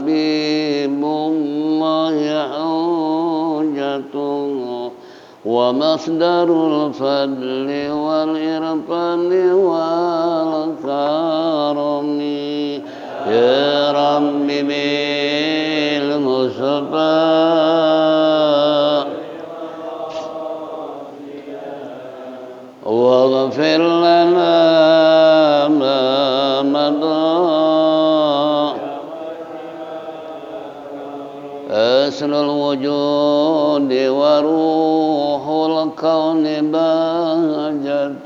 حبيبullah hujjatullah wa masdarul fadli wal irfani wal karami ya rabbi bil mustafa waghfir lana ma madha aslul wujudi wa ruhul kauni bahjatuh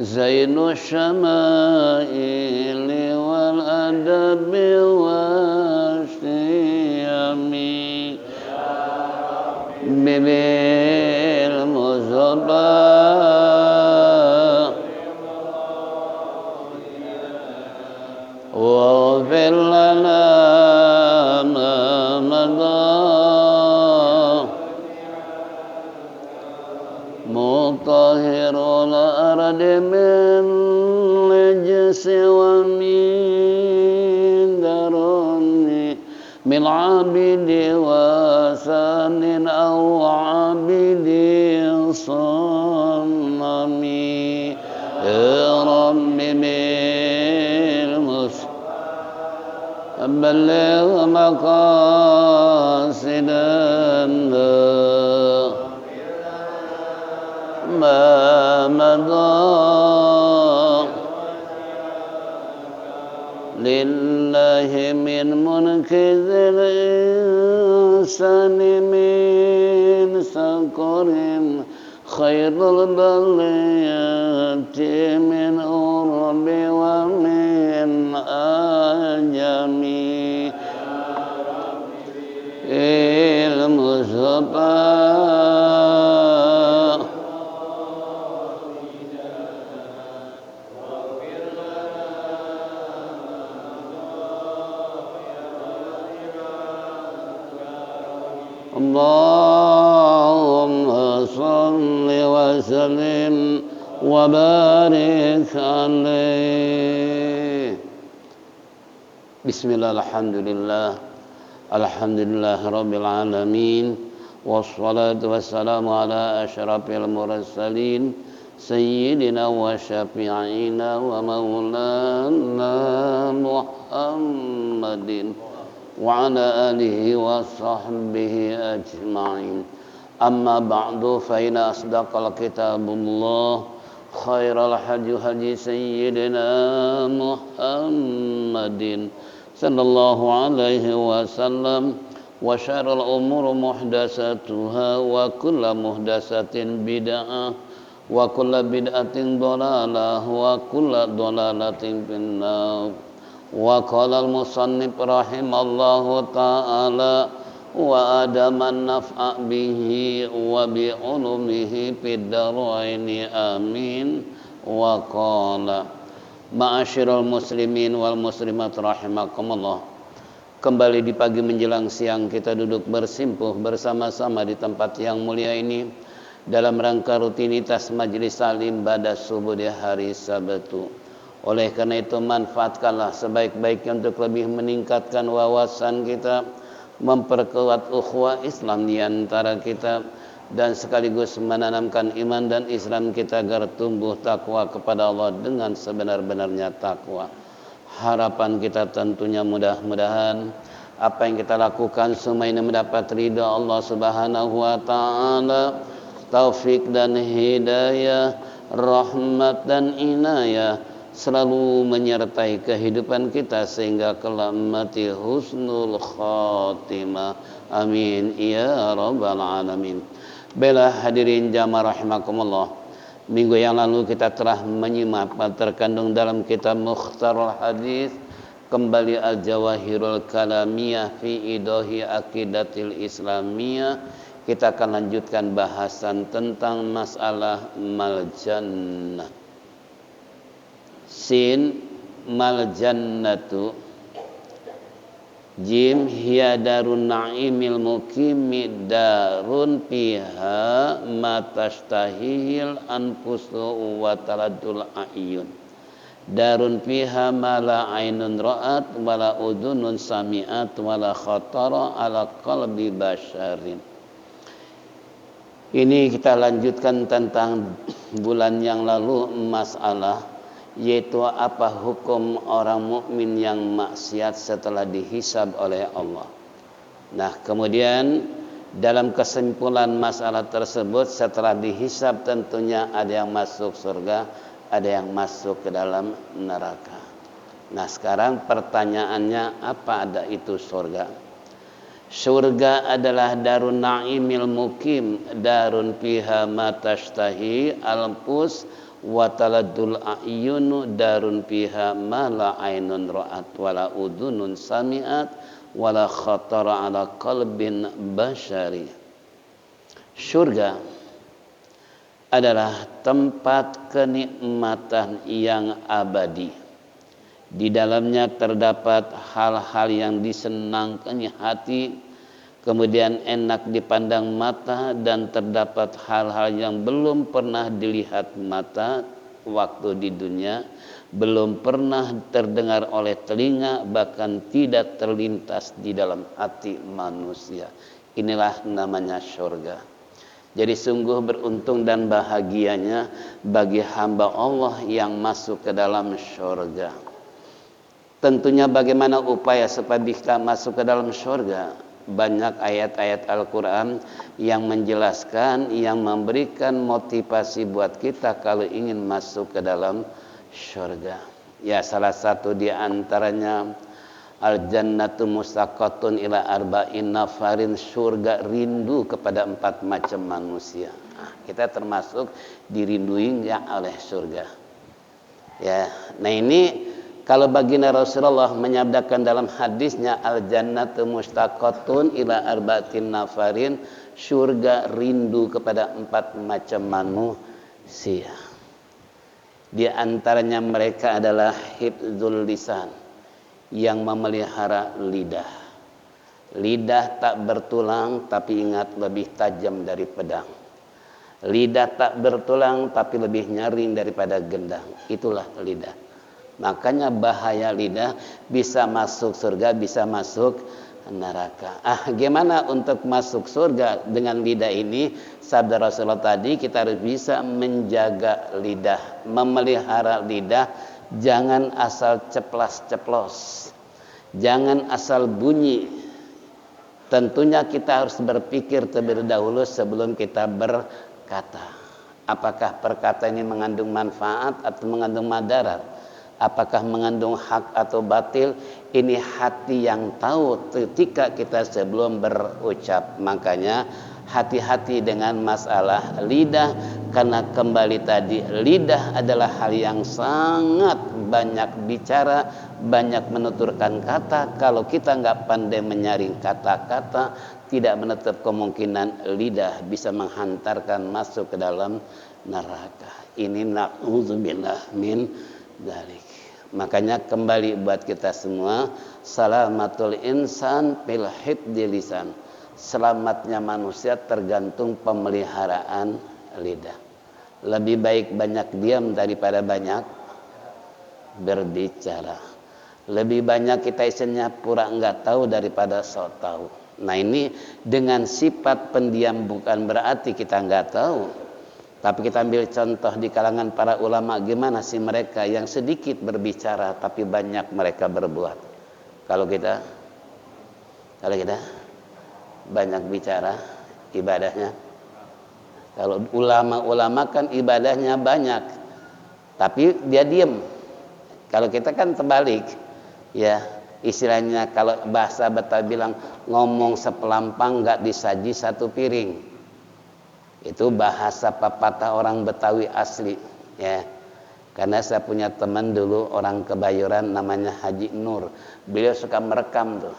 zainu syama'ili wal adabi wasyiyami bibil muzabbah waghfir lana mutahhirul ardi min najsi wa min darani min abidi wa sanin aw abidi sanami ya rabbi bil balligh maqasidana ma madha lillahi min munkizil insani min sakurin khairul baliyati min urbi wa min ajami ilmu sabah Allahumma salli wa sallim wa barik alaihi. Bismillah, alhamdulillah, alhamdulillah rabbil alamin, wassalatu wassalamu ala asyrafil mursalin sayyidina wa syafi'ina wa maulana Muhammadin wa ala alihi wa sahbihi ajma'in. Amma ba'du, fa inna asdaqal kitabullah, khairal hadi sayyidina Muhammadin sallallahu alaihi wasallam, wa syarrul umur muhdatsatuha wa kullu muhdatsatin bid'ah wa kullu bid'atin dhalalah wa kullu dhalalatin finnar. Wa qala al-musannif rahimallahu ta'ala wa adaman naf'a bihi wa bi ulumihi fid daraini amin. Wa qala ma'asyiral muslimin wal muslimat rahimakumullah. Kembali di pagi menjelang siang kita duduk bersimpuh bersama-sama di tempat yang mulia ini dalam rangka rutinitas majelis salim pada subuh di hari Sabtu. Oleh karena itu manfaatkanlah sebaik-baiknya untuk lebih meningkatkan wawasan kita, memperkuat ukhuwah Islam di antara kita, dan sekaligus menanamkan iman dan Islam kita agar tumbuh takwa kepada Allah dengan sebenar-benarnya takwa. Harapan kita tentunya mudah-mudahan apa yang kita lakukan semua ini mendapat ridha Allah Subhanahu wa taala, taufik dan hidayah, rahmat dan inayah selalu menyertai kehidupan kita sehingga kelak mati husnul khatimah. Amin ya rabbal alamin. Bela hadirin jamaah rahimakumullah. Minggu yang lalu kita telah menyimak terkandung dalam kitab Mukhtarul Hadis, kembali Al-Jawahirul Kalamiyah fi Idahi Aqidatil Islamiyah. Kita akan lanjutkan bahasan tentang masalah mal-jannah. Sin mal jannatu, jim hiya darun na'imil muqimi darun fiha ma tashtahihil anfusu wa taladul a'yun. darun fiha ma la ainun ra'at wala udhunun sami'at wala khatara ala qalbi basyarin. Ini kita lanjutkan tentang bulan yang lalu masalah, yaitu apa hukum orang mukmin yang maksiat setelah dihisab oleh Allah. Nah, kemudian dalam kesimpulan masalah tersebut, setelah dihisab tentunya ada yang masuk surga, ada yang masuk ke dalam neraka. Nah, sekarang pertanyaannya, apa ada itu surga? Surga adalah darun na'imil mukim, darun fiha ma tashtahi al-anfus wa taladul a'yunu, darun fiha ma la ainun ra'at wala udhunun sami'at wala khatara ala qalbin basyari. Surga adalah tempat kenikmatan yang abadi. Di dalamnya terdapat hal-hal yang disenangkan hati, kemudian enak dipandang mata, dan terdapat hal-hal yang belum pernah dilihat mata waktu di dunia, belum pernah terdengar oleh telinga, bahkan tidak terlintas di dalam hati manusia. Inilah namanya surga. Jadi sungguh beruntung dan bahagianya bagi hamba Allah yang masuk ke dalam surga. Tentunya bagaimana upaya supaya bisa masuk ke dalam surga? Banyak ayat-ayat Al-Quran yang menjelaskan, yang memberikan motivasi buat kita kalau ingin masuk ke dalam surga. Ya, salah satu di antaranya al-jannatu mustaqatun ila arba'in nafarin, surga rindu kepada 4 macam manusia. Nah, kita termasuk dirindui ya oleh surga. Ya, nah ini kalau baginda Rasulullah menyabdakan dalam hadisnya, al-jannatu mustaqatun ila arba'atin nafarin, surga rindu kepada 4 macam manusia. Di antaranya mereka adalah hifdzul lisan, yang memelihara lidah. Lidah tak bertulang, tapi ingat lebih tajam dari pedang. Lidah tak bertulang, tapi lebih nyaring daripada gendang. Itulah lidah. Makanya bahaya lidah, bisa masuk surga, bisa masuk neraka. Gimana untuk masuk surga dengan lidah ini? Sabda Rasulullah tadi, kita harus bisa menjaga lidah, memelihara lidah. Jangan asal ceplas-ceplos, jangan asal bunyi. Tentunya kita harus berpikir terlebih dahulu sebelum kita berkata. Apakah perkataan ini mengandung manfaat atau mengandung madarat? Apakah mengandung hak atau batil? Ini hati yang tahu ketika kita sebelum berucap. Makanya hati-hati dengan masalah lidah, karena kembali tadi, lidah adalah hal yang sangat banyak bicara, banyak menuturkan kata. Kalau kita nggak pandai menyaring kata-kata, tidak menutup kemungkinan lidah bisa menghantarkan masuk ke dalam neraka. Ini na'udzubillah min dzalik. Makanya kembali buat kita semua, salamatul insan fil hifdzi lisan. Selamatnya manusia tergantung pemeliharaan lidah. Lebih baik banyak diam daripada banyak berbicara. Lebih banyak kita isinya pura enggak tahu daripada sok tahu. Nah, ini dengan sifat pendiam bukan berarti kita enggak tahu. Tapi kita ambil contoh di kalangan para ulama, gimana sih mereka yang sedikit berbicara tapi banyak mereka berbuat. Kalau kita banyak bicara, ibadahnya. Kalau ulama-ulama kan ibadahnya banyak, tapi dia diam. Kalau kita kan terbalik, ya istilahnya kalau bahasa Betawi bilang, ngomong sepelampang nggak disaji satu piring. Itu bahasa pepatah orang Betawi asli, ya. Karena saya punya teman dulu orang Kebayoran namanya Haji Nur. Beliau suka merekam tuh,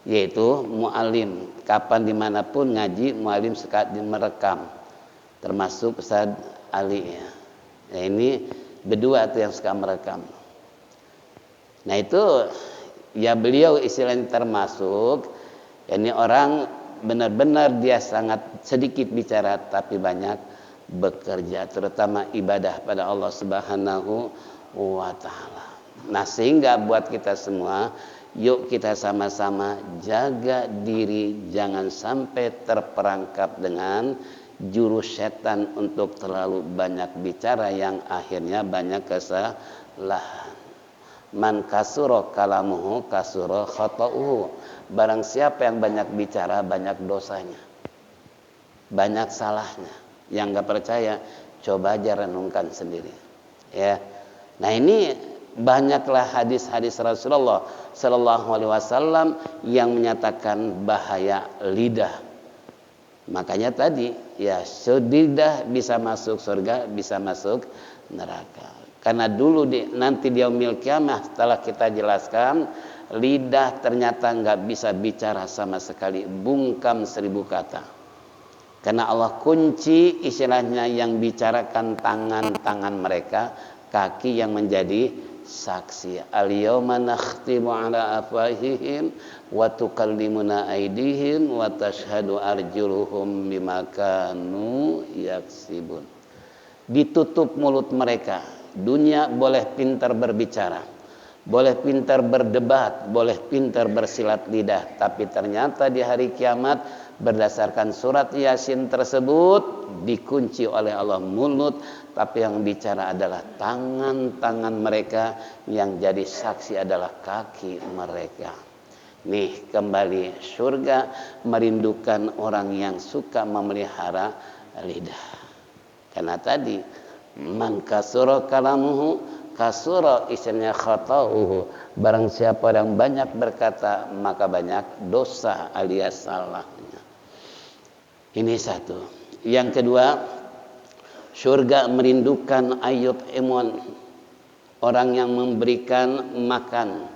yaitu mu'alim. Kapan dimanapun ngaji, mu'alim suka merekam. Termasuk Ustaz Ali, ya. Nah, ini berdua tuh yang suka merekam. Nah itu, ya beliau istilahnya termasuk, ini orang benar-benar dia sangat sedikit bicara tapi banyak bekerja, terutama ibadah pada Allah Subhanahu wa ta'ala. Nah, sehingga buat kita semua, yuk kita sama-sama jaga diri, jangan sampai terperangkap dengan jurus setan untuk terlalu banyak bicara yang akhirnya banyak kesalahan. Man kasura kalamuhu kasura khata'uhu. Barang siapa yang banyak bicara, banyak dosanya, banyak salahnya. Yang gak percaya, coba aja renungkan sendiri. Ya. Nah, ini banyaklah hadis-hadis Rasulullah Sallallahu Alaihi Wasallam yang menyatakan bahaya lidah. Makanya tadi ya, lidah bisa masuk surga, bisa masuk neraka. Karena dulu nanti di yaumil kiamah setelah kita jelaskan, lidah ternyata nggak bisa bicara sama sekali, bungkam 1000 kata. Karena Allah kunci istilahnya yang bicarakan tangan-tangan mereka, kaki yang menjadi saksi. Al-yawma nakhtimu ala afwahihim wa tukallimuna aydihim wa tashhadu arjuluhum bima kanu yaksibun. Ditutup mulut mereka. Dunia boleh pintar berbicara, boleh pintar berdebat, boleh pintar bersilat lidah, tapi ternyata di hari kiamat berdasarkan surat Yasin tersebut dikunci oleh Allah mulut, tapi yang bicara adalah tangan-tangan mereka, yang jadi saksi adalah kaki mereka. Nih kembali, surga merindukan orang yang suka memelihara lidah. Karena tadi man kasura kalamuhu kasura istilahnya khata'uhu. Barang siapa yang banyak berkata, maka banyak dosa alias salahnya. Ini satu. Yang kedua, surga merindukan ayub emon, orang yang memberikan makan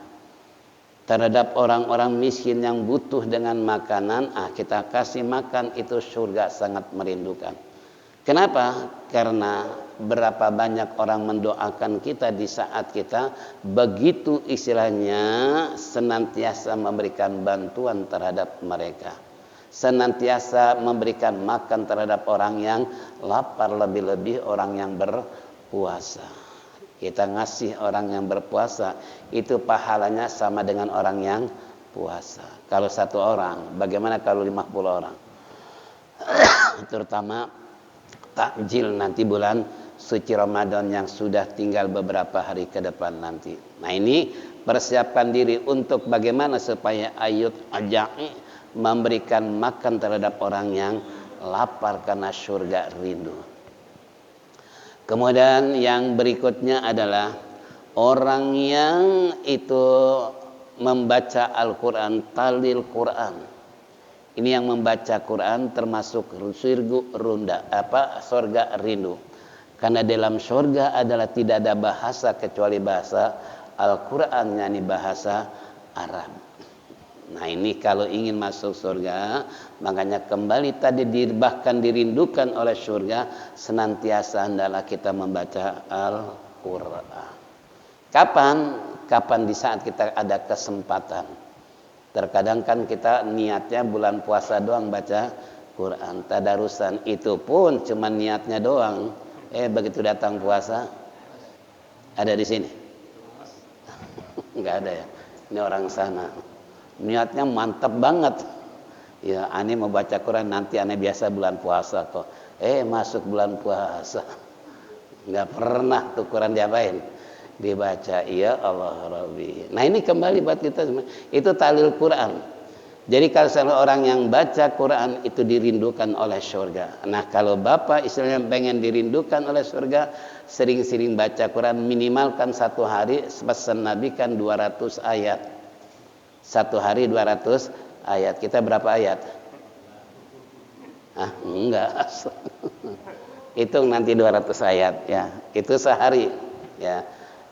terhadap orang-orang miskin yang butuh dengan makanan. Kita kasih makan, itu surga sangat merindukan. Kenapa? Karena berapa banyak orang mendoakan kita di saat kita begitu istilahnya senantiasa memberikan bantuan terhadap mereka, senantiasa memberikan makan terhadap orang yang lapar, lebih-lebih orang yang berpuasa. Kita ngasih orang yang berpuasa, itu pahalanya sama dengan orang yang puasa. Kalau satu orang, bagaimana kalau 50 orang? Terutama takjil nanti bulan suci Ramadan yang sudah tinggal beberapa hari ke depan nanti. Nah, ini persiapkan diri untuk bagaimana supaya ayat ajai memberikan makan terhadap orang yang lapar karena surga rindu. Kemudian yang berikutnya adalah orang yang itu membaca Al-Quran, talil Quran. Ini yang membaca Quran termasuk surga rindu. Karena dalam surga adalah tidak ada bahasa kecuali bahasa Al-Quran, yakni bahasa Arab. Nah, ini kalau ingin masuk surga, makanya kembali tadi bahkan dirindukan oleh surga, senantiasa hendaklah kita membaca Al-Quran. Kapan? Kapan di saat kita ada kesempatan. Terkadang kan kita niatnya bulan puasa doang baca Quran, tadarusan, itu pun cuma niatnya doang. Begitu datang puasa, ada di sini? Enggak ada ya. Ini orang sana. Niatnya mantap banget. Ya, ane mau baca Quran nanti, ane biasa bulan puasa kok. Masuk bulan puasa. Enggak pernah tuh Quran diapain? Dibaca. Ya Allah Rabbi. Nah, ini kembali buat kita semua. Itu talil Quran. Jadi kalau salah orang yang baca Quran itu dirindukan oleh surga. Nah, kalau bapak istilahnya pengen dirindukan oleh surga, sering-sering baca Quran, minimalkan satu hari, pesan Nabi kan 200 ayat. Satu hari 200 ayat. Kita berapa ayat? Enggak. Hitung nanti 200 ayat ya. Itu sehari ya.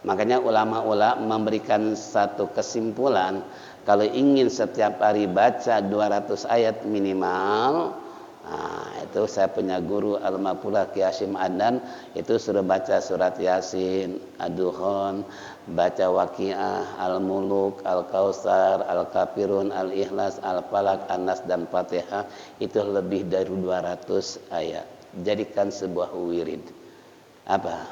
Makanya ulama-ulama memberikan satu kesimpulan, kalau ingin setiap hari baca 200 ayat minimal. Itu saya punya guru Al-Mapullah Ki Hashim Adnan, itu suruh baca surat Yasin, Ad-Dukhan, baca Waqiah, Al-Muluk, Al-Kautsar, Al-Kafirun, Al-Ikhlas, Al-Falaq, An-Nas dan Fatihah. Itu lebih dari 200 ayat. Jadikan sebuah wirid.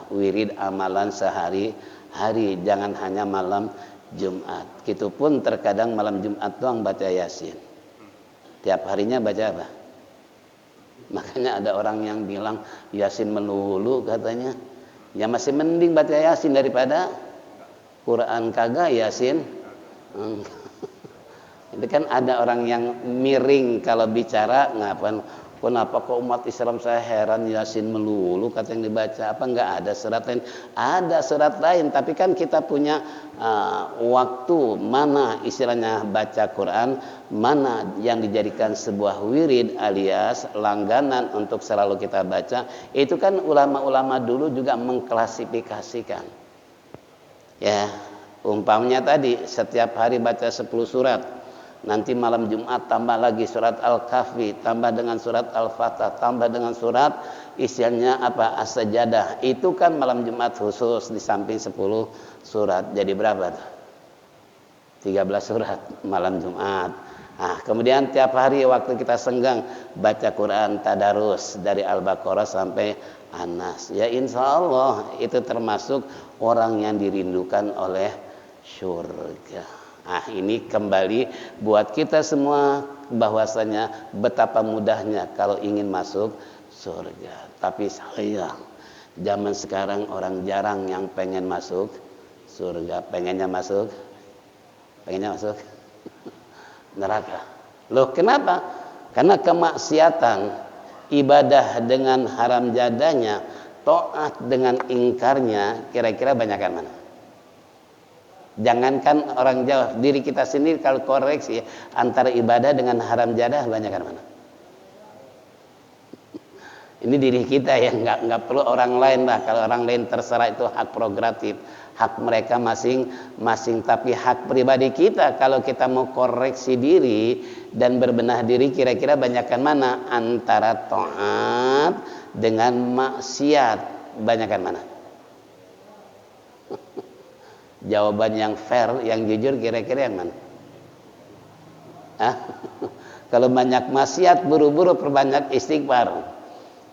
Wirid amalan sehari hari, jangan hanya malam Jumat. Itu pun terkadang malam Jumat doang baca Yasin. Tiap harinya baca apa? Makanya ada orang yang bilang Yasin melulu katanya. Ya masih mending baca Yasin daripada Quran kagak Yasin. Itu kan ada orang yang miring kalau bicara, kenapa kok umat Islam saya heran Yasin melulu kata yang dibaca, apa enggak ada surat lain? Ada surat lain, tapi kan kita punya waktu mana istilahnya baca Quran, mana yang dijadikan sebuah wirid alias langganan untuk selalu kita baca. Itu kan ulama-ulama dulu juga mengklasifikasikan. Ya, umpamanya tadi setiap hari baca 10 surat. Nanti malam Jumat tambah lagi surat Al-Kahfi, tambah dengan surat Al-Fatah, tambah dengan surat isiannya apa? As-Sajadah. Itu kan malam Jumat khusus di samping 10 surat. Jadi berapa? 13 surat malam Jumat. Nah, kemudian tiap hari waktu kita senggang baca Quran tadarus dari Al-Baqarah sampai An-Nas. Ya insya Allah itu termasuk orang yang dirindukan oleh surga. Nah ini kembali buat kita semua bahwasanya betapa mudahnya kalau ingin masuk surga. Tapi sayang zaman sekarang orang jarang yang pengen masuk surga. Pengennya masuk neraka. Loh kenapa? Karena kemaksiatan, ibadah dengan haram jadanya, taat dengan ingkarnya, kira-kira banyakan mana? Jangankan orang Jawa, diri kita sendiri kalau koreksi antara ibadah dengan haram jadah banyakan mana? Ini diri kita ya, nggak perlu orang lain lah. Kalau orang lain terserah, itu hak prerogatif, hak mereka masing-masing. Tapi hak pribadi kita, kalau kita mau koreksi diri dan berbenah diri, kira-kira banyakan mana? Antara taat dengan maksiat, banyakan mana? Jawaban yang fair, yang jujur, kira-kira yang mana? Kalau banyak maksiat, buru-buru perbanyak istighfar.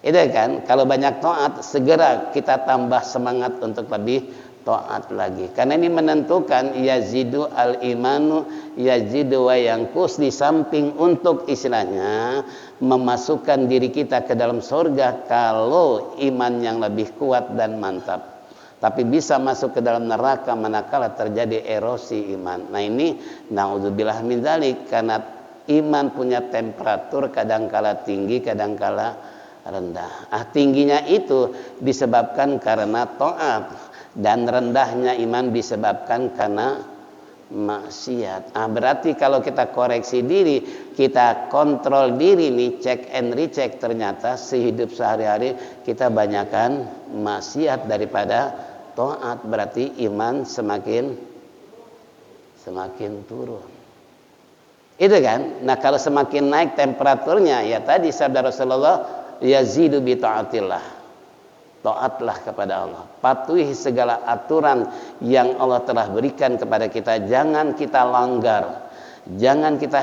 Itu kan, kalau banyak taat, segera kita tambah semangat untuk lebih taat lagi. Karena ini menentukan yazidu al-imanu yazidu wa yanqus, di samping untuk istilahnya memasukkan diri kita ke dalam surga kalau iman yang lebih kuat dan mantap. Tapi bisa masuk ke dalam neraka manakala terjadi erosi iman. Nah ini naudzubillah min dzalik, karena iman punya temperatur kadangkala tinggi, kadangkala rendah. Tingginya itu disebabkan karena taat, dan rendahnya iman disebabkan karena maksiat. Berarti kalau kita koreksi diri, kita kontrol diri nih, check and recheck, ternyata sehidup sehari-hari kita banyakkan maksiat daripada taat. Berarti iman semakin turun. Itu kan. Nah kalau semakin naik temperaturnya, ya tadi sabda Rasulullah, yazidu bi taatillah. Taatlah kepada Allah, patuhi segala aturan yang Allah telah berikan kepada kita. Jangan kita langgar, jangan kita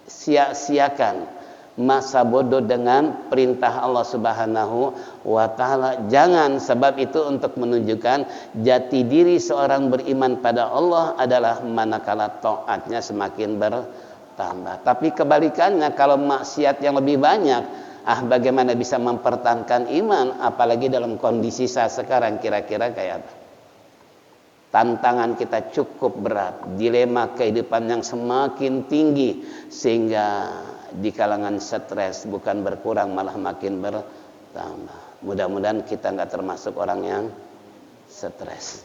sia-siakan masa bodoh dengan perintah Allah Subhanahu wa ta'ala. Jangan, sebab itu untuk menunjukkan jati diri seorang beriman pada Allah adalah manakala taatnya semakin bertambah. Tapi kebalikannya, kalau maksiat yang lebih banyak, bagaimana bisa mempertahankan iman, apalagi dalam kondisi saat sekarang, kira-kira kayak apa? Tantangan kita cukup berat, dilema kehidupan yang semakin tinggi, sehingga di kalangan stres bukan berkurang malah makin bertambah. Mudah-mudahan kita nggak termasuk orang yang stres,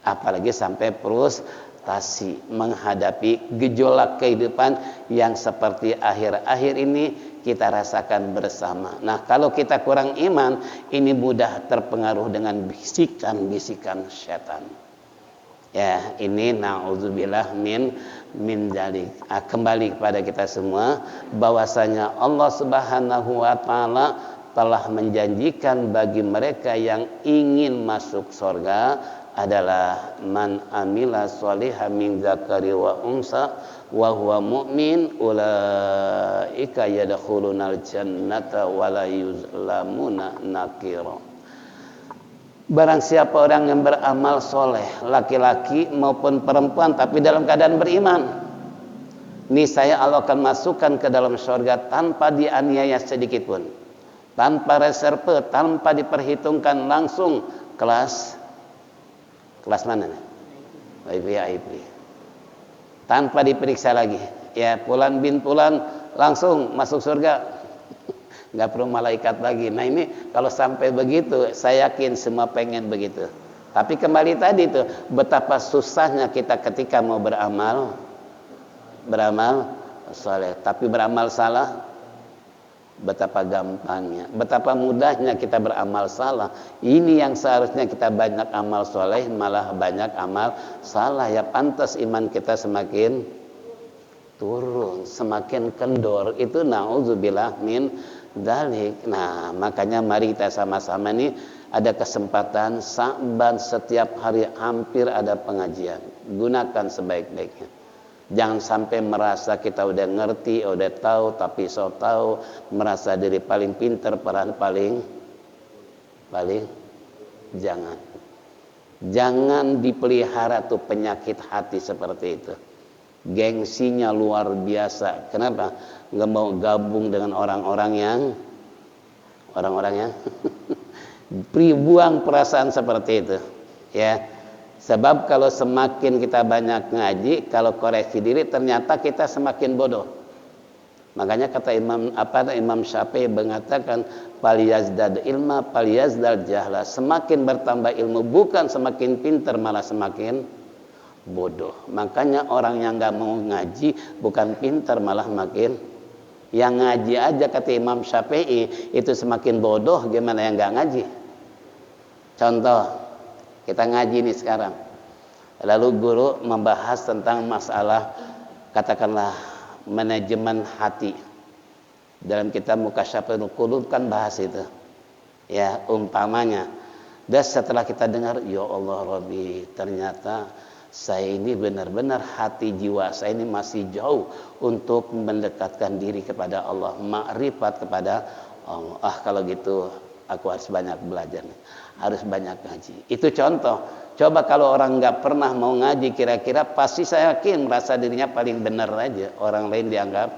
apalagi sampai frustasi menghadapi gejolak kehidupan yang seperti akhir-akhir ini kita rasakan bersama. Nah kalau kita kurang iman, ini mudah terpengaruh dengan bisikan-bisikan setan. Ya ini na'udzubillah min dzalik. Kembali kepada kita semua, bahwasanya Allah Subhanahu wa ta'ala telah menjanjikan bagi mereka yang ingin masuk surga adalah man amila sholihan min dzakari wa unsa wa huwa mu'min ulaika yadkhulunal jannata wa la yuzlamuna nakira. Barang siapa orang yang beramal soleh, laki-laki maupun perempuan, tapi dalam keadaan beriman, niscaya Allah akan masukkan ke dalam surga tanpa dianiaya sedikit pun, tanpa reserve, tanpa diperhitungkan, langsung kelas mana nih? VIP. Tanpa diperiksa lagi. Ya, Fulan bin Fulan langsung masuk surga. Nggak perlu malaikat lagi. Nah ini kalau sampai begitu, saya yakin semua pengen begitu. Tapi kembali tadi tuh, betapa susahnya kita ketika mau beramal saleh, tapi beramal salah, betapa gampangnya, betapa mudahnya kita beramal salah. Ini yang seharusnya kita banyak amal soleh, malah banyak amal salah. Ya pantas iman kita semakin turun, semakin kendor. Itu na'udzubillah min dalik. Nah makanya mari kita sama-sama nih, ada kesempatan Sa'ban setiap hari hampir ada pengajian, gunakan sebaik-baiknya. Jangan sampai merasa kita udah ngerti, udah tahu, tapi so tahu, merasa diri paling pinter, paling jangan dipelihara tuh penyakit hati seperti itu. Gengsinya luar biasa. Kenapa? Nggak mau gabung dengan orang-orang yang buang perasaan seperti itu, ya. Sebab kalau semakin kita banyak ngaji, kalau koreksi diri ternyata kita semakin bodoh. Makanya kata Imam Syafi'i mengatakan falyazdad ilma falyazdal jahla. Semakin bertambah ilmu, bukan semakin pintar, malah semakin bodoh. Makanya orang yang nggak mau ngaji bukan pintar, malah makin. Yang ngaji aja kata Imam Syafi'i itu semakin bodoh, gimana yang nggak ngaji? Contoh, kita ngaji nih sekarang, lalu guru membahas tentang masalah katakanlah manajemen hati. Dalam kitab Mukasyafatul Qulub kan bahas itu, ya umpamanya. Dan setelah kita dengar, ya Allah Rabbi, ternyata saya ini benar-benar hati jiwa saya ini masih jauh untuk mendekatkan diri kepada Allah, makrifat kepada Allah. Kalau gitu aku harus banyak belajar nih, harus banyak ngaji. Itu contoh. Coba kalau orang nggak pernah mau ngaji, kira-kira pasti saya yakin merasa dirinya paling benar aja, orang lain dianggap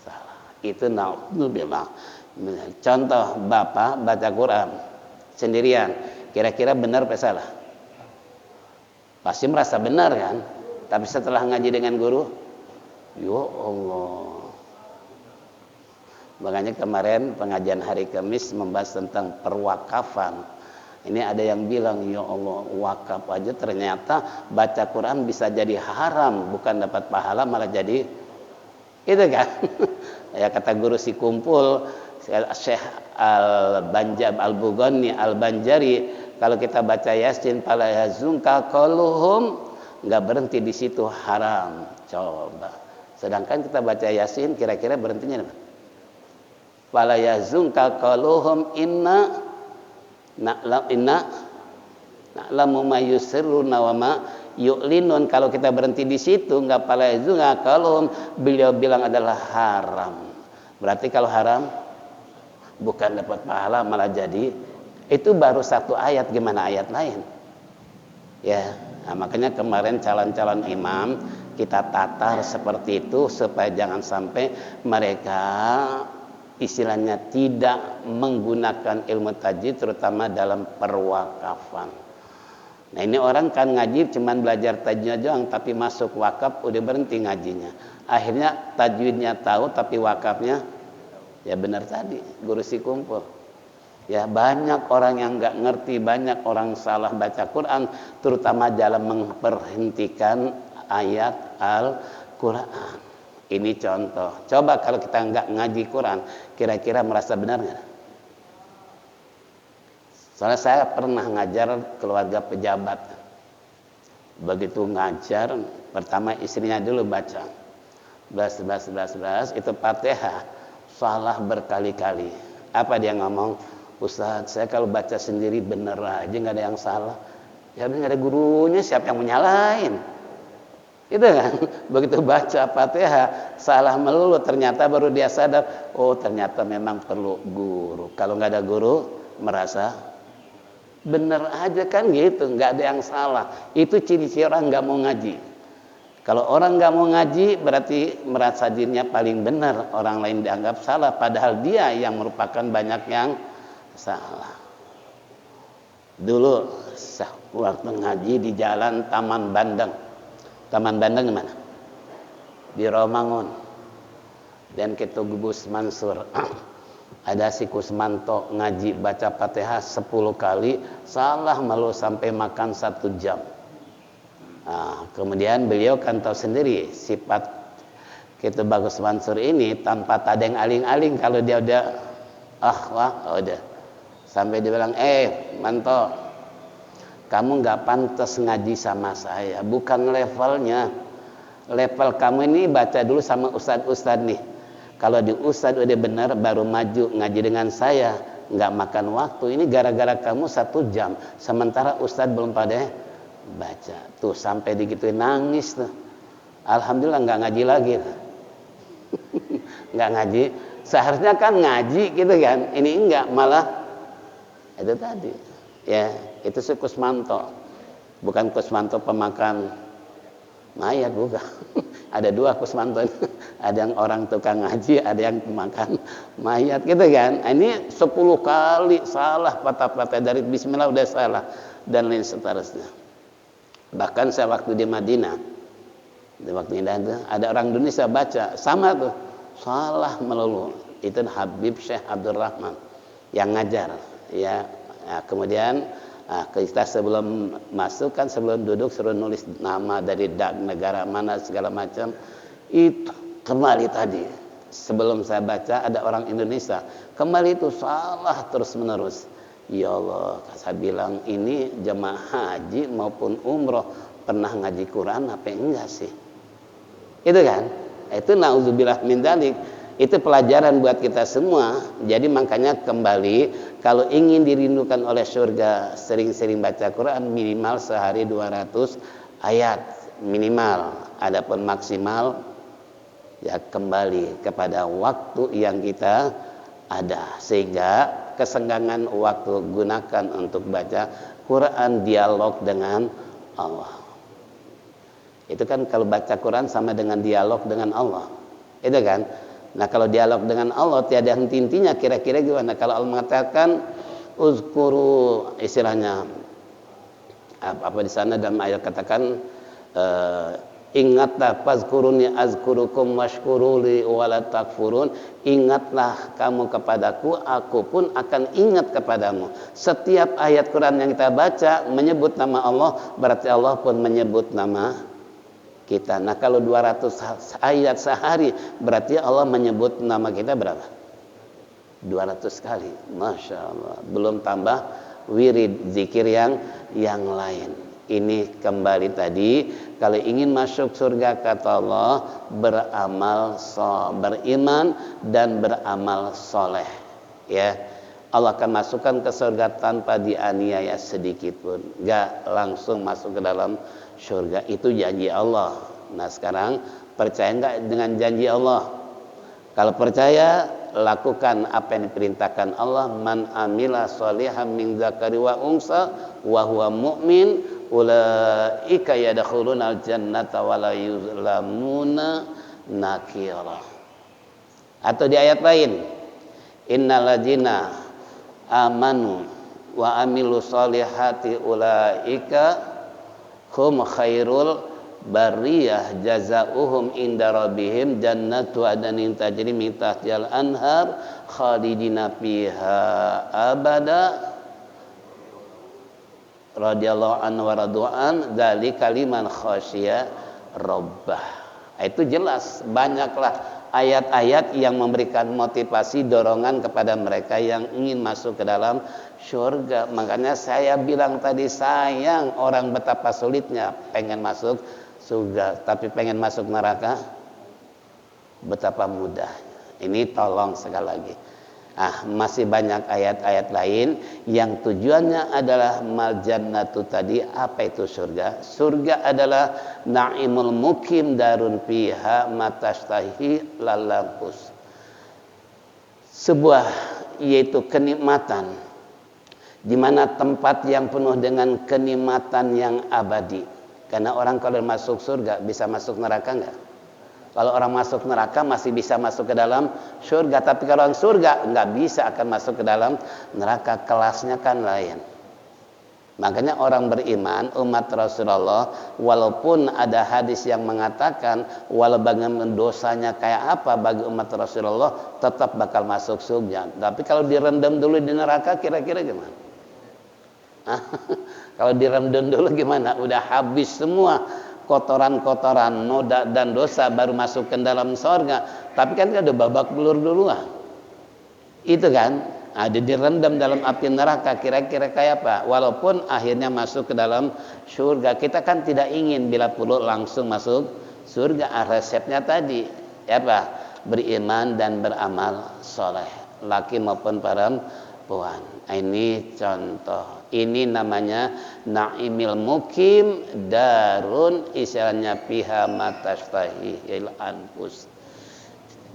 salah. Itu naudzubillah. Contoh, bapak baca Quran sendirian, kira-kira benar apa salah? Pasti merasa benar kan? Tapi setelah ngaji dengan guru, ya Allah. Makanya kemarin pengajian hari Kamis membahas tentang perwakafan. Ini ada yang bilang, ya Allah, wakaf aja ternyata baca Quran bisa jadi haram, bukan dapat pahala malah jadi itu kan. Ya kata guru si kumpul Syekh Al-Bughani Al-Banjari, kalau kita baca Yasin fala yazunka qaluhum, enggak berhenti di situ, haram. Coba. Sedangkan kita baca Yasin kira-kira berhentinya apa? Fala yazunka qaluhum inna na'lamu ma yusirruna wa ma yu'linun. Kalau kita berhenti di situ, enggak fala yazunka qaluhum, beliau bilang adalah haram. Berarti kalau haram bukan dapat pahala malah jadi, itu baru satu ayat, gimana ayat lain? Ya, nah, makanya kemarin calon-calon imam kita tatar seperti itu supaya jangan sampai mereka istilahnya tidak menggunakan ilmu tajwid terutama dalam perwakafan. Nah ini orang kan ngaji cuman belajar tajwidnya doang, tapi masuk wakaf udah berhenti ngajinya. Akhirnya tajwidnya tahu tapi wakafnya ya benar tadi guru si kumpul. Ya banyak orang yang nggak ngerti, banyak orang salah baca Quran, terutama dalam memperhentikan ayat Al-Quran. Ini contoh. Coba kalau kita nggak ngaji Quran, kira-kira merasa benar nggak? Soalnya saya pernah ngajar keluarga pejabat. Begitu ngajar, pertama istrinya dulu baca. Belas, itu Fatihah. Salah berkali-kali. Apa dia ngomong? Ustaz, saya kalau baca sendiri bener aja, nggak ada yang salah. Ya nggak ada gurunya, siapa yang menyalahin? Itu kan, begitu baca Fatihah salah melulu, ternyata baru dia sadar, oh ternyata memang perlu guru. Kalau nggak ada guru merasa Bener aja kan gitu, nggak ada yang salah. Itu ciri-ciri orang nggak mau ngaji. Kalau orang nggak mau ngaji berarti merasa dirinya paling benar, orang lain dianggap salah, padahal dia yang merupakan banyak yang salah. Dulu waktu ngaji di jalan Taman Bandeng. Taman Bandeng di mana? Di Romangun. Dan kita Gus Mansur. Ada si Kusmanto ngaji baca Fatihah 10 kali, salah malu sampai makan 1 jam. Nah, kemudian beliau kan tahu sendiri sifat kita Bagus Mansur ini tanpa tadeng aling-aling, kalau dia udah udah sampai dia bilang, Manto, kamu nggak pantas ngaji sama saya, bukan levelnya. Level kamu ini baca dulu sama ustadz nih. Kalau di ustadz udah benar baru maju ngaji dengan saya, nggak makan waktu. Ini gara-gara kamu 1 jam, sementara ustadz belum pada baca. Tuh sampai digituin nangis tuh. Alhamdulillah nggak ngaji lagi. Nggak ngaji. Seharusnya kan ngaji gitu kan. Ini enggak, malah itu tadi. Ya, itu si Kusmanto. Bukan Kusmanto pemakan mayat, bukan. Ada 2 Kusmanto. Ada yang orang tukang ngaji, ada yang pemakan mayat gitu kan. Ini 10 kali salah patah-patah, dari bismillah udah salah dan lain seterusnya. Bahkan saya waktu di Madinah, ada orang Indonesia baca sama tuh, salah melulu. Itu Habib Syekh Abdul Rahman yang ngajar. Ya, nah, kemudian kita sebelum masuk kan, sebelum duduk suruh nulis nama dari negara mana segala macam. Itu kembali tadi sebelum saya baca ada orang Indonesia, kembali itu salah terus menerus. Ya Allah, saya bilang, ini jemaah haji maupun umroh pernah ngaji Quran apa enggak sih? Itu kan? Itu nauzubillah min dzalik. Itu pelajaran buat kita semua. Jadi makanya kembali, kalau ingin dirindukan oleh surga, sering-sering baca Quran, minimal sehari 200 ayat minimal. Adapun maksimal ya kembali kepada waktu yang kita ada, sehingga kesenggangan waktu gunakan untuk baca Quran, dialog dengan Allah. Itu kan kalau baca Quran sama dengan dialog dengan Allah. Itu kan? Nah, kalau dialog dengan Allah tiada henti-hentinya, kira-kira gimana? Kalau Allah mengatakan uzkuru, istilahnya apa di sana dalam ayat katakan ingatlah fazkuruni azkurukum washkuruli wala takfurun. Ingatlah kamu kepadaku, aku pun akan ingat kepadamu. Setiap ayat Quran yang kita baca menyebut nama Allah, berarti Allah pun menyebut nama kita. Nah, kalau 200 ayat sehari, berarti Allah menyebut nama kita berapa? 200 kali. Masya Allah. Belum tambah wirid, zikir yang lain. Ini kembali tadi, kalau ingin masuk surga kata Allah, beriman dan beramal soleh. Ya, Allah akan masukkan ke surga tanpa dianiaya sedikit pun, gak langsung masuk ke dalam surga. Itu janji Allah. Nah, sekarang percaya nggak dengan janji Allah? Kalau percaya, lakukan apa yang diperintahkan Allah. Man amila sholihan min dzakari wa unsa wa huwa mu'min ulaika yadkhulunal jannata wa la yuzlamuna nakira. Atau di ayat lain, innalladzina amanu wa amilu sholihati ulaika hum khairul bariyah jazaohum inda rabbihim jannatu adnin tajri min tahtihal anhar khalidina fiha abada radhiyallahu anhu wa radu'an dzalika liman khasyiya rabbah. Itu jelas, banyaklah ayat-ayat yang memberikan motivasi, dorongan kepada mereka yang ingin masuk ke dalam surga. Makanya saya bilang tadi, sayang orang betapa sulitnya pengen masuk surga, tapi pengen masuk neraka betapa mudahnya. Ini tolong sekali lagi. Masih banyak ayat-ayat lain yang tujuannya adalah mal jannatu tadi. Apa itu surga? Surga adalah na'imul mukim darun fiha matashtahi lalampus. Sebuah yaitu kenikmatan di mana tempat yang penuh dengan kenikmatan yang abadi. Karena orang kalau masuk surga bisa masuk neraka enggak? Kalau orang masuk neraka masih bisa masuk ke dalam surga, tapi kalau orang surga enggak bisa akan masuk ke dalam neraka, kelasnya kan lain. Makanya orang beriman, umat Rasulullah, walaupun ada hadis yang mengatakan walau bagaimana dosanya kayak apa bagi umat Rasulullah tetap bakal masuk surga. Tapi kalau direndam dulu di neraka kira-kira gimana? Kalau direndam dulu gimana? Udah habis semua kotoran-kotoran, noda dan dosa baru masuk ke dalam surga. Tapi kan udah babak belur duluan. Itu kan? Ada direndam dalam api neraka, kira-kira kayak apa? Walaupun akhirnya masuk ke dalam surga, kita kan tidak ingin bila perlu langsung masuk surga. Resepnya tadi apa? Beriman dan beramal soleh, laki maupun perempuan. Ini contoh. Ini namanya naimil mukim darun, istilahnya piha matastahi il anfus.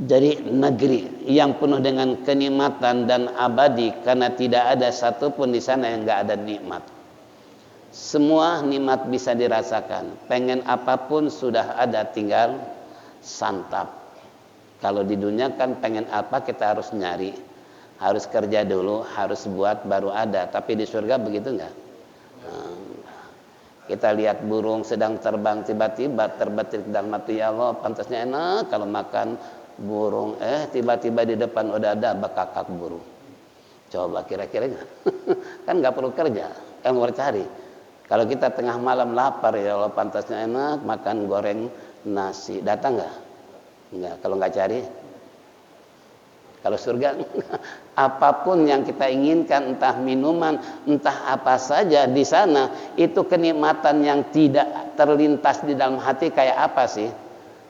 Dari negeri yang penuh dengan kenikmatan dan abadi, karena tidak ada satupun di sana yang enggak ada nikmat. Semua nikmat bisa dirasakan. Pengen apapun sudah ada, tinggal santap. Kalau di dunia kan pengen apa kita harus nyari, harus kerja dulu, harus buat baru ada. Tapi di surga begitu enggak? Kita lihat burung sedang terbang, tiba-tiba terbetik dalam hati, ya Allah pantasnya enak kalau makan burung, tiba-tiba di depan udah ada bekakak burung. Coba kira-kira kan nggak perlu kerja, kan mau cari. Kalau kita tengah malam lapar, ya Allah pantasnya enak makan goreng nasi, datang nggak? Nggak. Kalau nggak cari, kalau surga apapun yang kita inginkan, entah minuman, entah apa saja di sana, itu kenikmatan yang tidak terlintas di dalam hati kayak apa sih?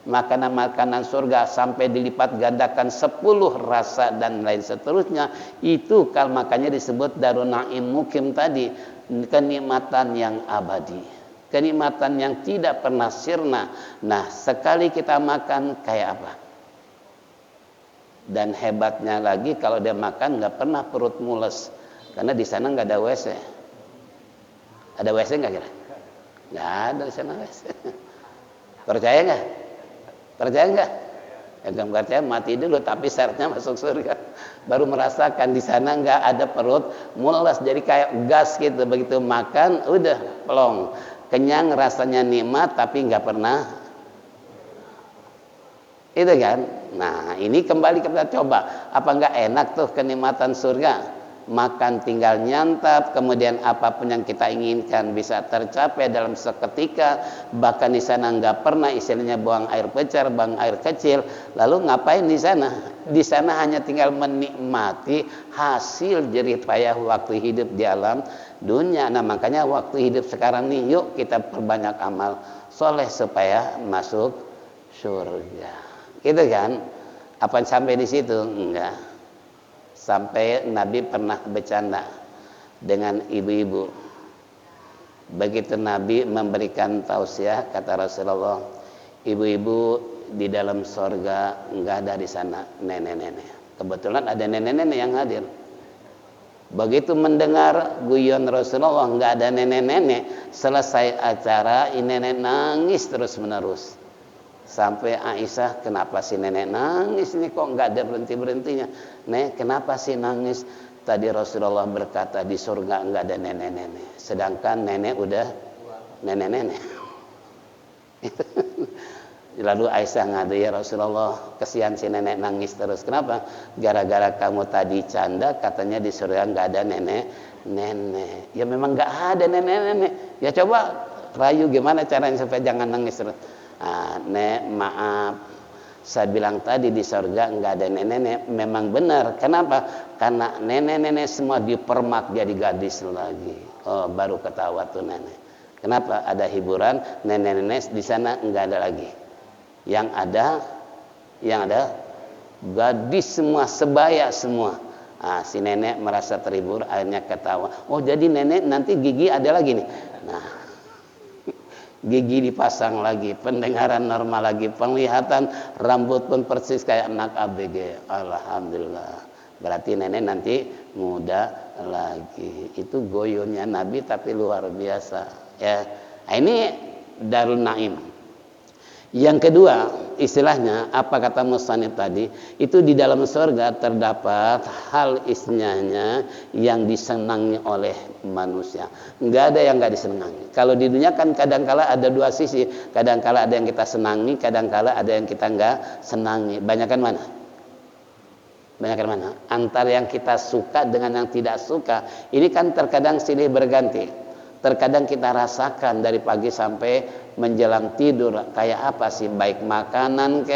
Makanan-makanan surga sampai dilipat gandakan 10 rasa dan lain seterusnya. Itu makanya disebut darun naim mukim tadi, kenikmatan yang abadi, kenikmatan yang tidak pernah sirna. Nah, sekali kita makan kayak apa? Dan hebatnya lagi kalau dia makan nggak pernah perut mules, karena di sana nggak ada WC. Ada WC nggak kira? Nggak ada di sana WC. Percaya nggak? Percaya enggak? Yang percaya mati dulu, tapi syaratnya masuk surga. Baru merasakan di sana enggak ada perut mules, jadi kayak gas gitu. Begitu makan udah plong. Kenyang, rasanya nikmat, tapi enggak pernah. Itu kan? Nah, ini kembali kita coba. Apa enggak enak tuh kenikmatan surga? Makan tinggal nyantap, kemudian apapun yang kita inginkan bisa tercapai dalam seketika. Bahkan di sana nggak pernah istilahnya buang air besar, buang air kecil. Lalu ngapain di sana? Di sana hanya tinggal menikmati hasil jerih payah waktu hidup di alam dunia. Nah, makanya waktu hidup sekarang nih, yuk kita perbanyak amal soleh supaya masuk surga. Gitu kan? Apa sampai di situ? Enggak. Sampai Nabi pernah bercanda dengan ibu-ibu. Begitu Nabi memberikan tausiah, kata Rasulullah, ibu-ibu di dalam sorga enggak ada di sana nenek-nenek. Kebetulan ada nenek-nenek yang hadir. Begitu mendengar guyon Rasulullah enggak ada nenek-nenek, selesai acara ini nenek nangis terus-menerus. Sampai Aisyah, kenapa sih nenek nangis ini, kok nggak ada berhenti-berhentinya? Nek, kenapa sih nangis? Tadi Rasulullah berkata di surga nggak ada nenek-nenek, sedangkan nenek udah nenek-nenek. Lalu Aisyah ngadu, ya Rasulullah, kesian si nenek nangis terus. Kenapa? Gara-gara kamu tadi canda katanya di surga nggak ada nenek-nenek. Ya memang nggak ada nenek-nenek. Ya coba rayu gimana caranya supaya jangan nangis terus. Nek, maaf, saya bilang tadi di surga nggak ada nenek-nenek. Memang benar. Kenapa? Karena nenek-nenek semua dipermak jadi gadis lagi. Oh, baru ketawa tuh nenek. Kenapa? Ada hiburan, nenek-nenek di sana nggak ada lagi. Yang ada gadis semua, sebaya semua. Si nenek merasa terhibur, akhirnya ketawa. Oh, jadi nenek nanti gigi ada lagi nih. Nah, gigi dipasang lagi, pendengaran normal lagi, penglihatan, rambut pun persis kayak anak ABG. Alhamdulillah. Berarti nenek nanti muda lagi. Itu goyonnya Nabi tapi luar biasa ya. Nah, ini Darul Naim. Yang kedua, istilahnya apa kata musannif tadi, itu di dalam surga terdapat hal istilahnya yang disenangi oleh manusia. Enggak ada yang enggak disenangi. Kalau di dunia kan kadangkala ada dua sisi, kadangkala ada yang kita senangi, kadangkala ada yang kita enggak senangi. Banyakan mana? Banyakan mana? Antara yang kita suka dengan yang tidak suka. Ini kan terkadang silih berganti. Terkadang kita rasakan dari pagi sampai menjelang tidur kayak apa sih, baik makanan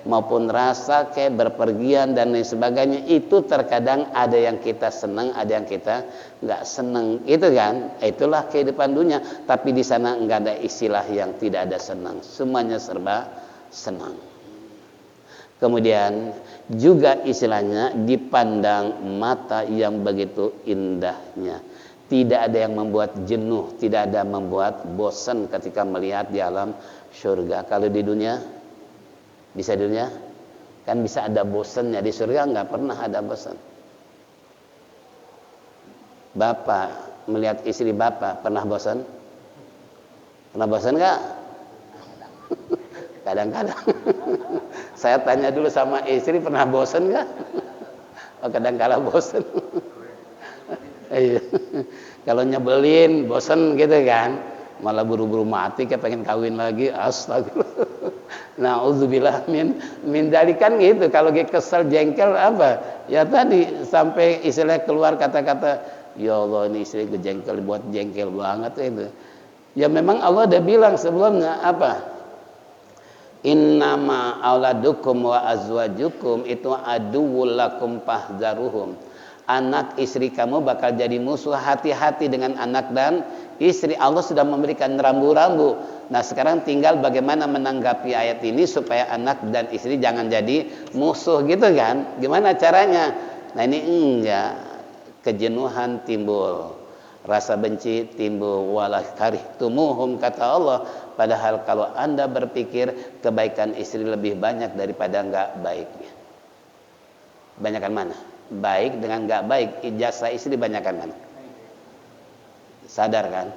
maupun rasa berpergian dan lain sebagainya. Itu terkadang ada yang kita senang, ada yang kita nggak senang, itu kan. Itulah kehidupan dunia. Tapi di sana nggak ada istilah yang tidak ada senang, semuanya serba senang. Kemudian juga istilahnya dipandang mata yang begitu indahnya. Tidak ada yang membuat jenuh, tidak ada yang membuat bosan ketika melihat di alam surga. Kalau di dunia, bisa di dunia, kan bisa ada bosannya. Di surga nggak pernah ada bosan. Bapak melihat istri bapak pernah bosan? Pernah bosan nggak? Kadang-kadang. Saya tanya dulu sama istri, pernah bosan nggak? Oh, kadang-kadang bosan. Kalau nyebelin, bosan gitu kan, malah buru-buru mati pengen kawin lagi. Astagfirullah. Nauzubillah min dalikan gitu. Kalau kesel jengkel apa? Ya tadi sampai istilah keluar kata-kata, ya Allah ini istri kejengkel, buat jengkel banget itu. Ya memang Allah udah bilang sebelumnya apa? Innama auladukum wa azwajukum itu aduwwul lakum fahdharuhum. Anak istri kamu bakal jadi musuh, hati-hati dengan anak dan istri. Allah sudah memberikan rambu-rambu. Nah sekarang tinggal bagaimana menanggapi ayat ini supaya anak dan istri jangan jadi musuh gitu kan. Gimana caranya? Nah ini enggak, kejenuhan timbul, rasa benci timbul, walah karihtumuhum kata Allah. Padahal kalau Anda berpikir kebaikan istri lebih banyak daripada enggak baiknya. Banyakan mana? Baik dengan enggak baik, ijazah istri banyakan mana? Sadar kan?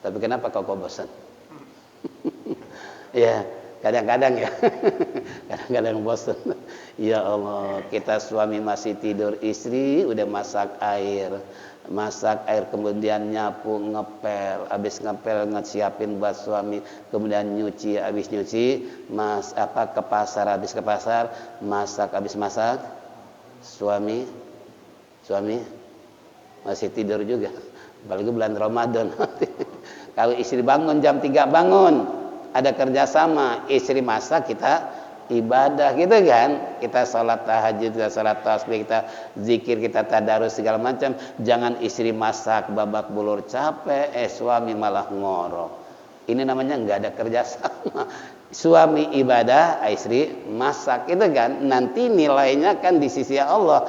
Tapi kenapa kau bosan? Ya, kadang-kadang ya. Kadang-kadang bosan. Ya Allah, kita suami masih tidur, istri udah masak air kemudian nyapu, ngepel, habis ngepel ngesiapin buat suami, kemudian nyuci, habis nyuci, ke pasar, habis ke pasar, masak, habis masak, suami masih tidur juga. Apalagi bulan Ramadan. Kalau istri bangun jam 3 bangun, ada kerjasama, istri masak, kita ibadah gitu kan. Kita sholat tahajud, kita sholat tasbih, kita zikir, kita tadarus segala macam. Jangan istri masak babak bulur capek, suami malah ngorok. Ini namanya nggak ada kerjasama. Suami ibadah, istri masak, itu kan. Nanti nilainya kan di sisi Allah.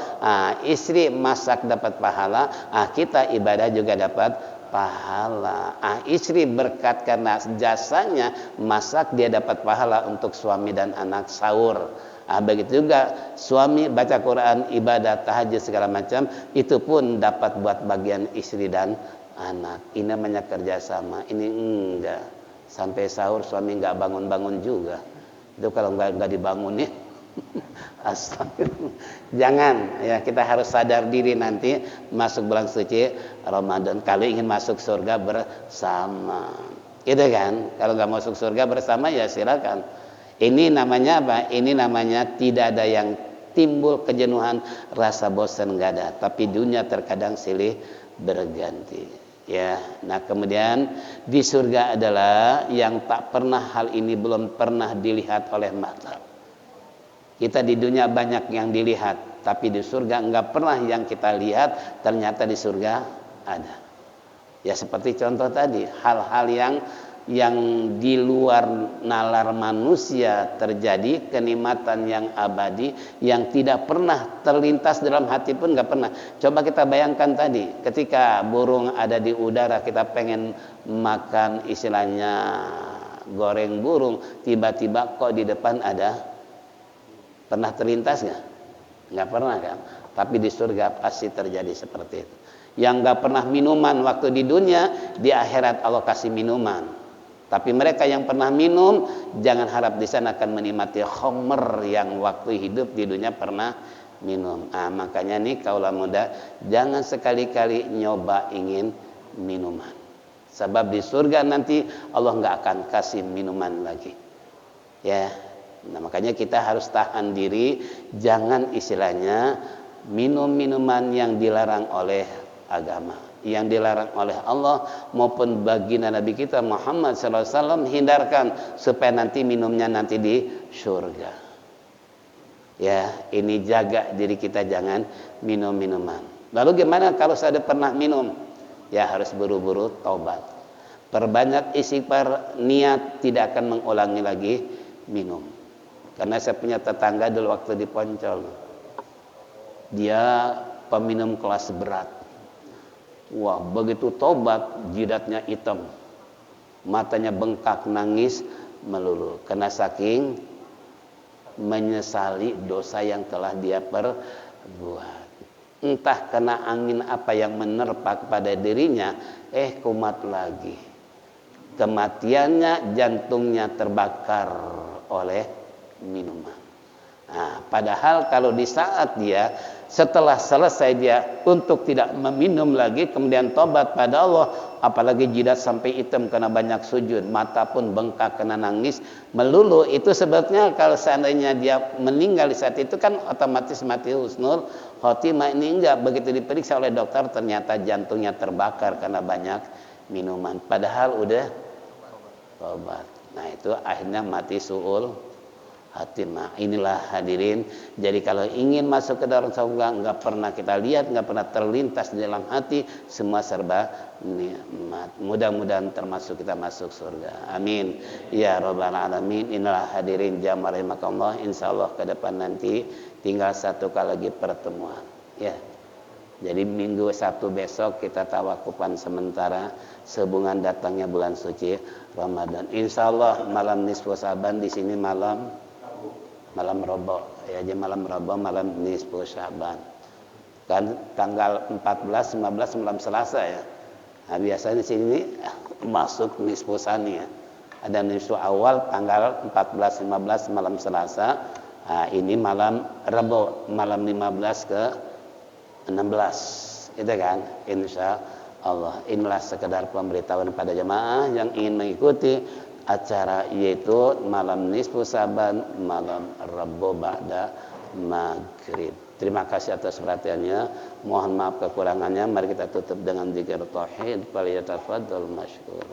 Istri masak dapat pahala, kita ibadah juga dapat pahala. Istri berkat karena jasanya masak, dia dapat pahala untuk suami dan anak sahur. Begitu juga suami baca Quran, ibadah, tahajud segala macam, itu pun dapat buat bagian istri dan anak. Ini namanya kerjasama. Ini enggak. Sampai sahur suami enggak bangun-bangun juga. Itu kalau enggak dibangunin. Astagfirullah. Jangan ya, kita harus sadar diri nanti masuk bulan suci Ramadan. Kalau ingin masuk surga bersama, itu kan. Kalau nggak masuk surga bersama ya silakan. Ini namanya apa? Ini namanya tidak ada yang timbul kejenuhan, rasa bosan nggak ada. Tapi dunia terkadang silih berganti. Ya, nah kemudian di surga adalah yang tak pernah hal ini belum pernah dilihat oleh mata. Kita di dunia banyak yang dilihat, tapi di surga enggak pernah yang kita lihat, ternyata di surga ada. Ya seperti contoh tadi, hal-hal yang di luar nalar manusia terjadi, kenikmatan yang abadi yang tidak pernah terlintas dalam hati pun enggak pernah. Coba kita bayangkan tadi, ketika burung ada di udara, kita pengen makan istilahnya goreng burung, tiba-tiba kok di depan ada. Pernah terlintas nggak? Nggak pernah kan? Tapi di surga pasti terjadi seperti itu. Yang nggak pernah minuman waktu di dunia, di akhirat Allah kasih minuman. Tapi mereka yang pernah minum, jangan harap di sana akan menikmati khamr yang waktu hidup di dunia pernah minum. Makanya nih kaulah muda, jangan sekali-kali nyoba ingin minuman. Sebab di surga nanti Allah nggak akan kasih minuman lagi. Ya, nah makanya kita harus tahan diri, jangan istilahnya minum minuman yang dilarang oleh agama, yang dilarang oleh Allah maupun baginda Nabi kita Muhammad SAW, hindarkan supaya nanti minumnya nanti di surga. Ya, ini jaga diri kita jangan minum minuman. Lalu gimana kalau saya pernah minum? Ya harus buru-buru taubat. Perbanyak istighfar, niat tidak akan mengulangi lagi minum. Karena saya punya tetangga dulu waktu di Poncol, dia peminum kelas berat. Wah, begitu tobat jidatnya hitam, matanya bengkak, nangis melulu karena saking menyesali dosa yang telah dia perbuat. Entah kena angin apa yang menerpa pada dirinya, kumat lagi. Kematiannya jantungnya terbakar oleh minuman. Nah, padahal kalau di saat dia setelah selesai dia untuk tidak meminum lagi, kemudian tobat pada Allah, apalagi jidat sampai hitam karena banyak sujud, mata pun bengkak karena nangis melulu, itu sebetulnya kalau seandainya dia meninggal di saat itu kan otomatis mati husnul khotimah. Ini enggak, begitu diperiksa oleh dokter ternyata jantungnya terbakar karena banyak minuman, padahal udah tobat. Nah itu akhirnya mati su'ul hatimah. Inilah hadirin, jadi kalau ingin masuk ke dalam surga, nggak pernah kita lihat, nggak pernah terlintas di dalam hati, semua serba nikmat. Mudah-mudahan termasuk kita masuk surga, amin ya rabbal alamin. Inilah hadirin jamaah rahimakumullah, insyaallah ke depan nanti tinggal satu kali lagi pertemuan ya. Jadi minggu Sabtu besok kita tawakupan sementara sehubungan datangnya bulan suci Ramadan. Insyaallah malam nisfu Syaban di sini malam Rabu ya, jadi malam Rabu, malam nisfu Syaban. Kan tanggal 14, 15 malam Selasa ya. Nah, biasanya di sini masuk nisfu Tsani ya. Ada nisfu awal tanggal 14, 15 malam Selasa. Nah, ini malam Rabu, malam 15 ke 16 itu kan, insya Allah. Inilah sekedar pemberitahuan pada jemaah yang ingin mengikuti acara yaitu malam nisfu Syaban, malam Rabu ba'da maghrib. Terima kasih atas perhatiannya, mohon maaf kekurangannya. Mari kita tutup dengan zikir tauhid. Falyatafadhal masykur.